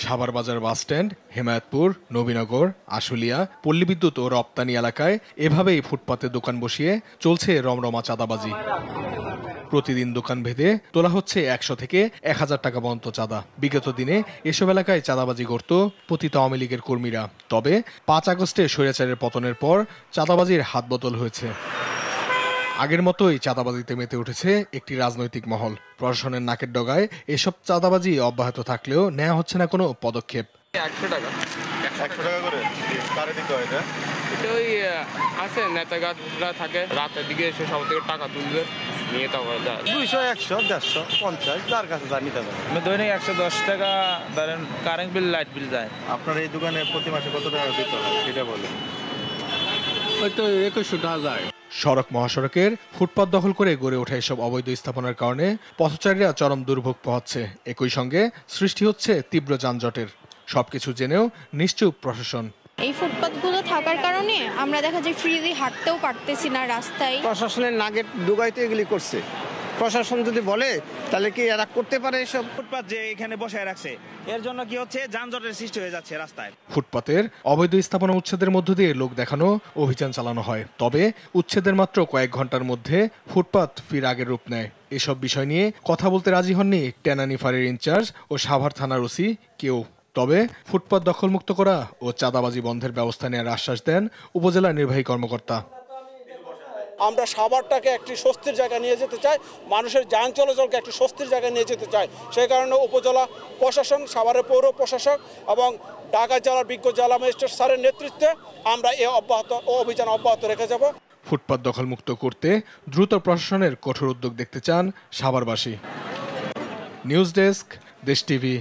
সাভার বাজার বাসস্ট্যান্ড, হেমায়েতপুর, নবীনগর, আশুলিয়া, পল্লী বিদ্যুৎ ও রপ্তানি এলাকায় এভাবেই ফুটপাতে দোকান বসিয়ে চলছে রমরমা চাঁদাবাজি। প্রতিদিন দোকান ভেদে তোলা হচ্ছে ১০০ থেকে ১,০০০ টাকা পর্যন্ত চাঁদা। বিগত দিনে এসব এলাকায় চাঁদাবাজি করত পতিত আওয়ামী লীগের কর্মীরা। তবে ৫ আগস্টে স্বৈরাচারের পতনের পর চাঁদাবাজির হাত বদল হয়েছে। আগের মতোই চাঁদাবাজিতে মেতে উঠেছে একটি রাজনৈতিক মহল। প্রশাসনের নাকের ডগায় এসব চাঁদাবাজি অব্যাহত থাকলেও নেওয়া হচ্ছে না কোনো পদক্ষেপ। ১০০ টাকা ১০০ টাকা করে কারে দিতে হয়? এটা ওই আছে নেতারা থাকে, রাতের দিকে এসে সব থেকে টাকা তুলবে, নিয়ে তারপরে যায় ২০০, ১০০, ১৫০, ৫০ যার কাছে যা নিতে পারে। দৈনিক ১১০ টাকা ধরেন কারেন্ট বিল, লাইট বিল যায়। আপনার এই দোকানে প্রতি মাসে কত টাকা দিতে হয় সেটা বলেন। ওই তো ২১০০ টাকা যায়। সড়ক মহাসড়কের ফুটপাত দখল করে গড়ে ওঠা এসব অবৈধ স্থাপনার কারণে পথচারীরা চরম দুর্ভোগ পোহাচ্ছে। একই সঙ্গে সৃষ্টি হচ্ছে তীব্র যানজটের। সবকিছু জেনেও নিশ্চুপ প্রশাসন। এই ফুটপাতগুলো থাকার কারণে আমরা দেখা যায় ফ্রিলি হাঁটতেও পারতেছি না রাস্তায়। প্রশাসনের নাগের ডুগাইতে এগুলি করছে। প্রশাসন যদি বলে তাহলে কি এরা করতে পারে? এসব ফুটপাত যে এখানে বসায় রাখছে, এর জন্য কি হচ্ছে যানজটের সৃষ্টি হয়ে যাচ্ছে রাস্তায়। ফুটপাতের অবৈধ স্থাপনা উচ্ছেদের মধ্য দিয়ে লোক দেখানো অভিযান চালানো হয়। তবে উচ্ছেদের মাত্র কয়েক ঘন্টার মধ্যে ফুটপাত ফির আগের রূপ নেয়। এসব বিষয় নিয়ে কথা বলতে রাজি হননি টেনানী ফাঁড়ির ইনচার্জ ও সাভার থানার ওসি কেউ। তবে ফুটপাত দখলমুক্ত করা ও চাঁদাবাজি বন্ধের ব্যবস্থা নেওয়ার আশ্বাস দেন উপজেলা নির্বাহী কর্মকর্তা। আমরা সাভারটাকে একটি স্বস্তির জায়গায় নিয়ে যেতে চাই, মানুষের যান চলাচলকে একটি স্বস্তির জায়গায় নিয়ে যেতে চাই। সেই কারণে উপজেলা প্রশাসন, সাভারের পৌর প্রশাসক এবং ঢাকা জেলার বিজ্ঞ জেলা ম্যাজিস্ট্রেট স্যারের নেতৃত্বে আমরা এই অভিযান অব্যাহত রেখে যাব। ফুটপাত দখলমুক্ত করতে দ্রুত প্রশাসনের কঠোর উদ্যোগ দেখতে চান সাভারবাসী। নিউজ ডেস্ক, দেশ টিভি।